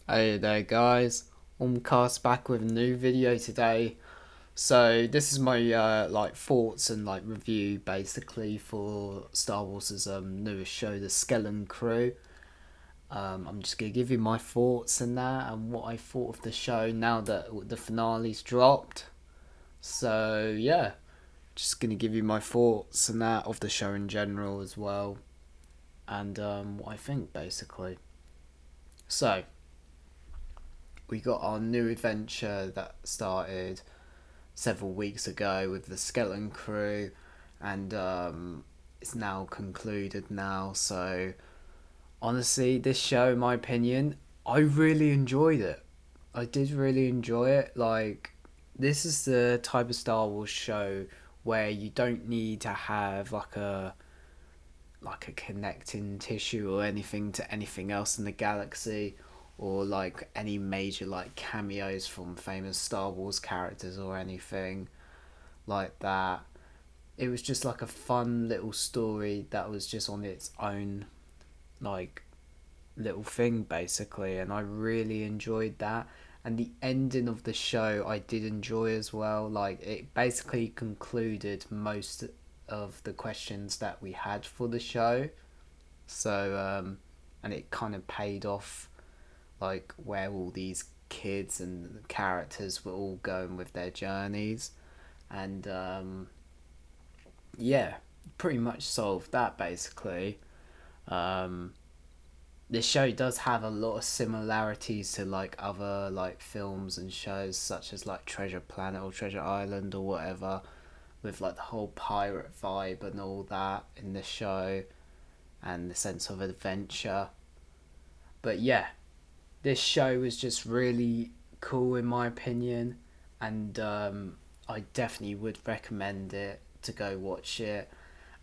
Hey there guys, Cast back with a new video today. So this is my thoughts and review basically for Star Wars' newest show, the Skeloton Crew. I'm just gonna give you my thoughts and that and what I thought of the show now that the finale's dropped. So yeah, just gonna give you my thoughts and that of the show in general as well, and what I think basically. So we got our new adventure that started several weeks ago with the Skeleton Crew, and it's now concluded now. So honestly, this show, in my opinion, I really enjoyed it. I did really enjoy it. This is the type of Star Wars show where you don't need to have like a connecting tissue or anything to anything else in the galaxy, or like any major like cameos from famous Star Wars characters or anything like that. It was just like a fun little story that was just on its own like little thing basically, and I really enjoyed that. And the ending of the show I did enjoy as well. Like it basically concluded most of the questions that we had for the show. So and it kind of paid off, like where all these kids and characters were all going with their journeys, and yeah, pretty much solved that basically. Um, this show does have a lot of similarities to like other like films and shows such as like Treasure Planet or Treasure Island or whatever, with like the whole pirate vibe and all that in the show and the sense of adventure. But yeah, this show was just really cool in my opinion, and I definitely would recommend it to go watch it.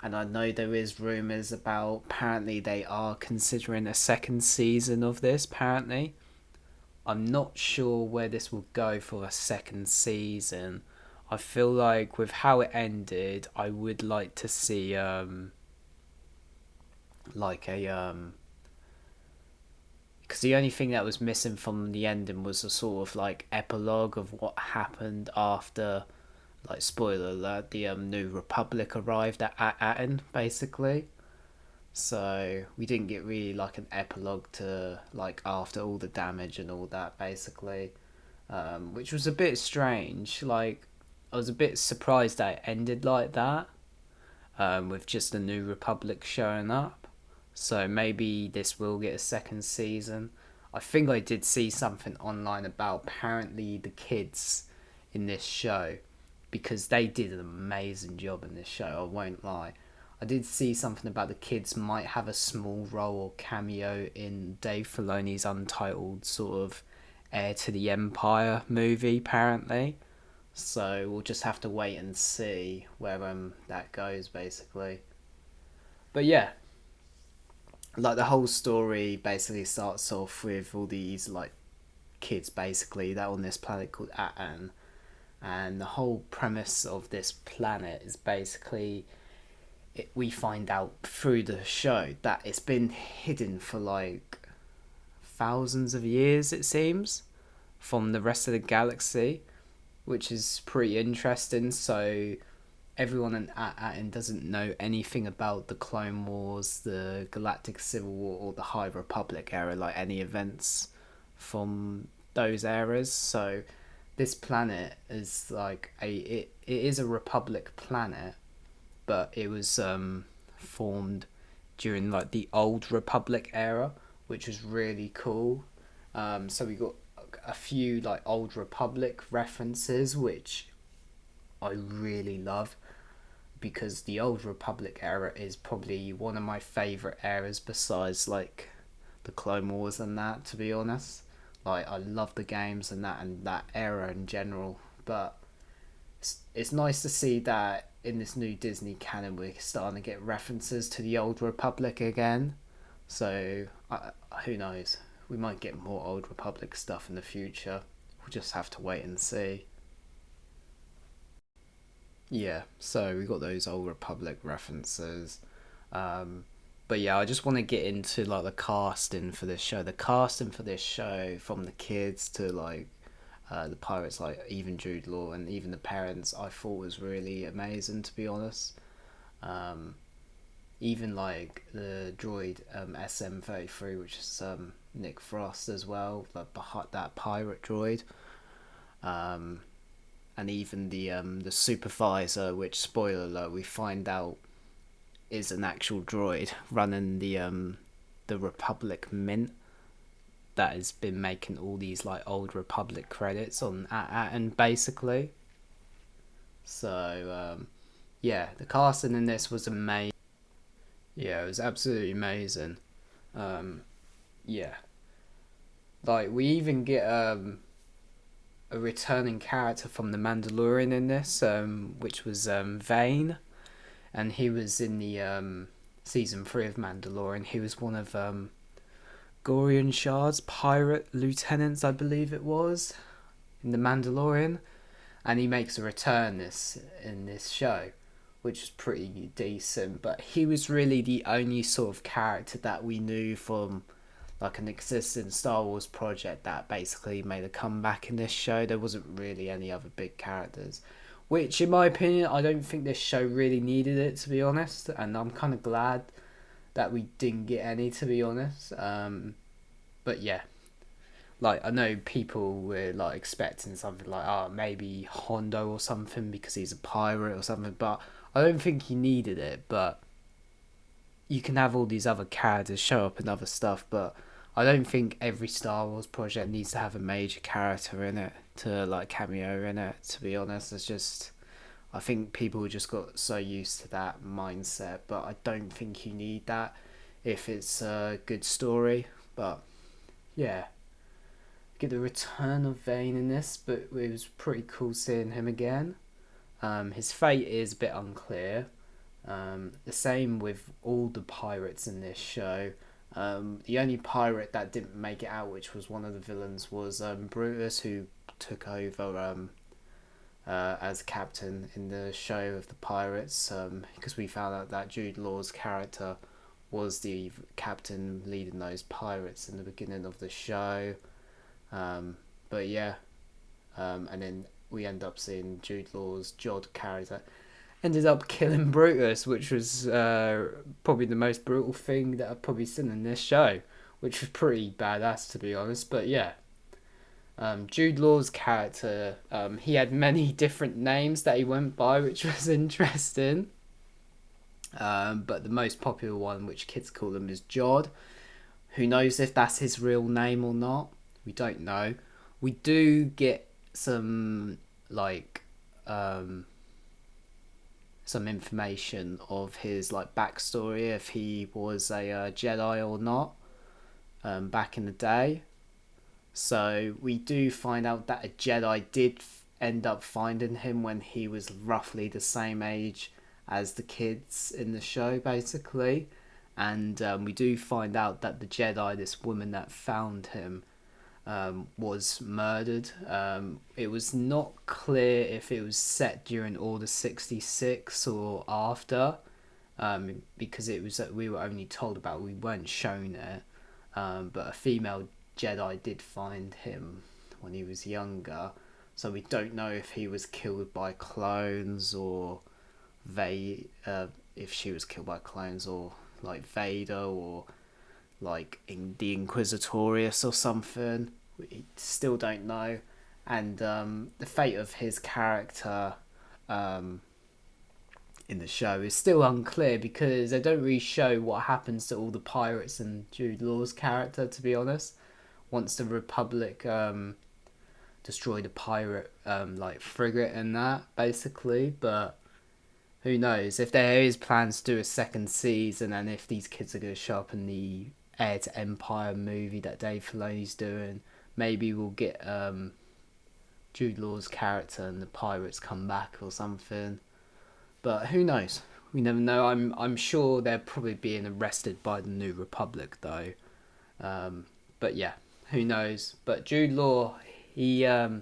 And I know there is rumors about, apparently they are considering a second season of this. Apparently, I'm not sure where this will go for a second season. I feel like with how it ended, I would like to see like a because the only thing that was missing from the ending was a sort of like epilogue of what happened after, like spoiler alert, the New Republic arrived at Aten basically. So we didn't get really like an epilogue to like after all the damage and all that basically, which was a bit strange. Like I was a bit surprised that it ended like that, with just the New Republic showing up. So maybe this will get a second season. I think I did see something online about apparently the kids in this show, because they did an amazing job in this show, I won't lie. I did see something about the kids might have a small role or cameo in Dave Filoni's untitled sort of Heir to the Empire movie, apparently. So we'll just have to wait and see where that goes, basically. But yeah, like the whole story basically starts off with all these like kids basically that are on this planet called Atan, and the whole premise of this planet is basically we find out through the show that it's been hidden for like thousands of years, it seems, from the rest of the galaxy, which is pretty interesting. So everyone in Aten doesn't know anything about the Clone Wars, the Galactic Civil War, or the High Republic era, like any events from those eras. So this planet is like it is a Republic planet, but it was formed during like the old Republic era, which was really cool. So we got a few like old Republic references, which I really love, because the old Republic era is probably one of my favorite eras besides like the Clone Wars and that, to be honest. Like I love the games and that era in general, but it's nice to see that in this new Disney canon we're starting to get references to the old Republic again. So who knows? We might get more old Republic stuff in the future. We'll just have to wait and see. Yeah, so we got those old Republic references. But yeah, I just want to get into like the casting for this show. The casting for this show, from the kids to like the pirates, like even Jude Law and even the parents, I thought was really amazing, to be honest. Um, Even like the droid SM-33, which is Nick Frost as well, like that pirate droid. Um, and even the supervisor, which, spoiler alert, we find out is an actual droid running the Republic Mint that has been making all these like old Republic credits on and basically. So yeah, the casting in this was amazing. Yeah, it was absolutely amazing. Um, yeah, like we even get a returning character from the Mandalorian in this, which was Vane, and he was in the season 3 of Mandalorian. He was one of Gorian Shard's pirate lieutenants, I believe it was, in the Mandalorian, and he makes a return in this show, which is pretty decent. But he was really the only sort of character that we knew from like an existing Star Wars project that basically made a comeback in this show. There wasn't really any other big characters, which in my opinion, I don't think this show really needed it, to be honest, and I'm kind of glad that we didn't get any, to be honest. But yeah, like I know people were like expecting something like, oh, maybe Hondo or something because he's a pirate or something, but I don't think he needed it. But you can have all these other characters show up in other stuff, but I don't think every Star Wars project needs to have a major character in it to like cameo in it, to be honest. It's just, I think people just got so used to that mindset, but I don't think you need that if it's a good story. But yeah, get the return of Vane in this, but it was pretty cool seeing him again. His fate is a bit unclear. The same with all the pirates in this show. The only pirate that didn't make it out, which was one of the villains, was Brutus, who took over as captain in the show of the pirates, because we found out that Jude Law's character was the captain leading those pirates in the beginning of the show. But yeah, and then we end up seeing Jude Law's Jod character ended up killing Brutus, which was probably the most brutal thing that I've probably seen in this show, which was pretty badass, to be honest. But yeah, Jude Law's character, he had many different names that he went by, which was interesting. But the most popular one, which kids call him, is Jod. Who knows if that's his real name or not? We don't know. We do get some like some information of his like backstory, if he was a Jedi or not, back in the day. So we do find out that a Jedi did end up finding him when he was roughly the same age as the kids in the show, basically. And we do find out that the Jedi, this woman that found him, was murdered. It was not clear if it was set during Order 66 or after, because it was we were only told about, we weren't shown it. But a female Jedi did find him when he was younger, so we don't know if he was killed by clones or if she was killed by clones, or like Vader, or like in the Inquisitorius or something. We still don't know. And the fate of his character in the show is still unclear, because they don't really show what happens to all the pirates and Jude Law's character, to be honest, once the Republic destroyed a pirate like frigate and that, basically. But who knows if there is plans to do a second season, and if these kids are going to show up in the Heir to Empire movie that Dave Filoni's doing. Maybe we'll get Jude Law's character and the pirates come back or something. But who knows? We never know. I'm sure they're probably being arrested by the New Republic, though. But yeah, who knows? But Jude Law, he I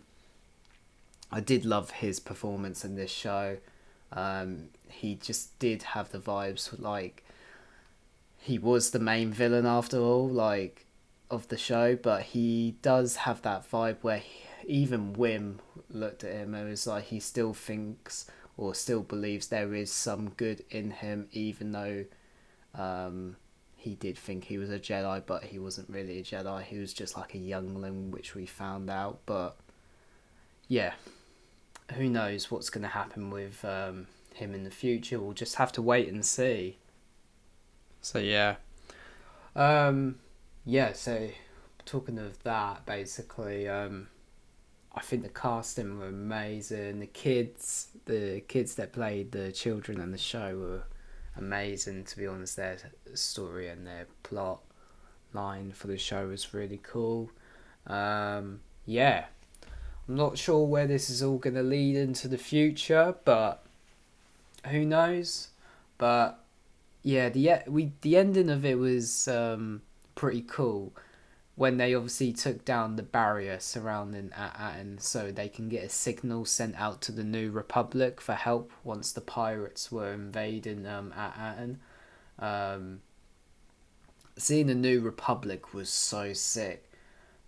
did love his performance in this show. He just did have the vibes, like he was the main villain after all, like, of the show, but he does have that vibe where even Wim looked at him and was like, he still thinks or still believes there is some good in him, even though he did think he was a Jedi, but he wasn't really a Jedi. He was just like a youngling, which we found out. But yeah, who knows what's going to happen with him in the future? We'll just have to wait and see. So yeah, yeah. So talking of that, basically, I think the casting were amazing. The kids that played the children in the show were amazing. To be honest, their story and their plot line for the show was really cool. Yeah, I'm not sure where this is all going to lead into the future, but who knows? But yeah, the ending of it was pretty cool when they obviously took down the barrier surrounding Aten so they can get a signal sent out to the New Republic for help once the pirates were invading Aten. Seeing the New Republic was so sick.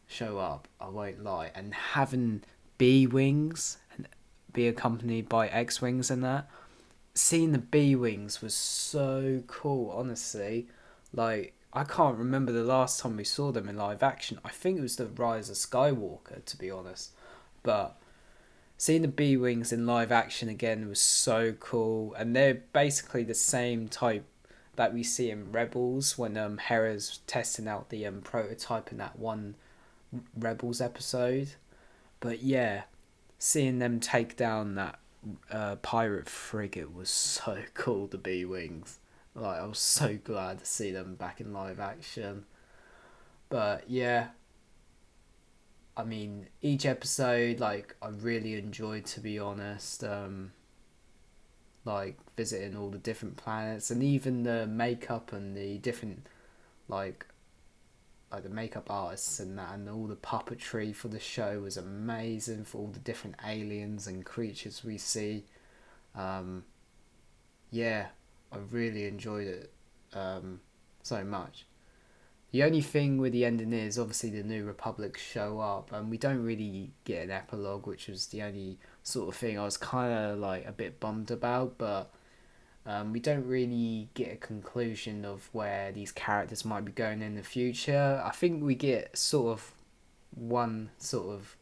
Show up, I won't lie, and having B-wings and be accompanied by X-wings and that. Seeing the B-wings was so cool, honestly. Like, I can't remember the last time we saw them in live action. I think it was the Rise of Skywalker, to be honest. But seeing the B-wings in live action again was so cool, and they're basically the same type that we see in Rebels when Hera's testing out the prototype in that one Rebels episode. But yeah, seeing them take down that pirate frigate was so cool. The B-wings, like, I was so glad to see them back in live action. But yeah, I mean, each episode, like, I really enjoyed, to be honest. Like, visiting all the different planets, and even the makeup and the different, like the makeup artists and that, and all the puppetry for the show was amazing for all the different aliens and creatures we see. Yeah, I really enjoyed it so much. The only thing with the ending is obviously the New Republic show up, and we don't really get an epilogue, which was the only sort of thing I was kind of like a bit bummed about. But we don't really get a conclusion of where these characters might be going in the future. I think we get sort of one sort of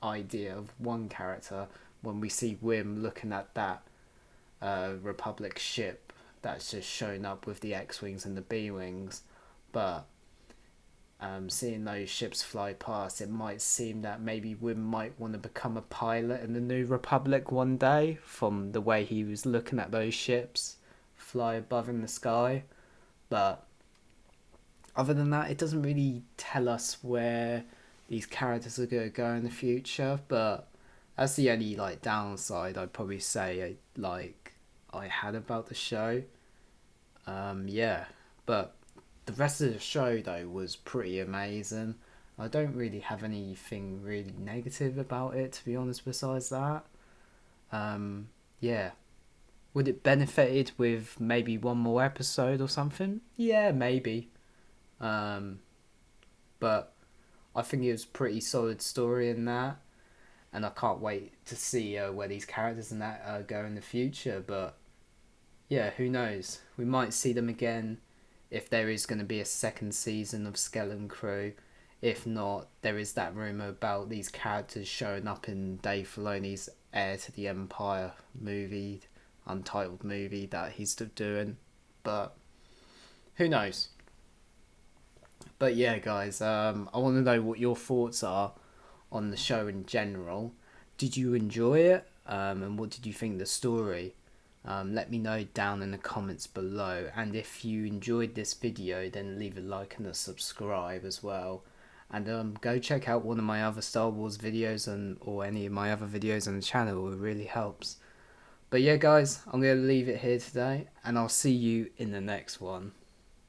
idea of one character when we see Wim looking at that Republic ship that's just shown up with the X-wings and the B-wings. But seeing those ships fly past, it might seem that maybe Wim might want to become a pilot in the New Republic one day, from the way he was looking at those ships fly above in the sky. But other than that, it doesn't really tell us where these characters are going to go in the future. But that's the only like downside I'd probably say I had about the show. Yeah, but the rest of the show though was pretty amazing. I don't really have anything really negative about it, to be honest, besides that. Yeah. Would it benefited with maybe one more episode or something? Yeah, maybe. But I think it was a pretty solid story in that, and I can't wait to see where these characters and that go in the future. But yeah, who knows? We might see them again if there is going to be a second season of Skeloton Crew. If not, there is that rumour about these characters showing up in Dave Filoni's Heir to the Empire movie, untitled movie that he's still doing. But who knows? But yeah, guys, I want to know what your thoughts are on the show in general. Did you enjoy it? And what did you think of the story? Let me know down in the comments below. And if you enjoyed this video, then leave a like and a subscribe as well. And go check out one of my other Star Wars videos or any of my other videos on the channel. It really helps. But yeah, guys, I'm going to leave it here today, and I'll see you in the next one.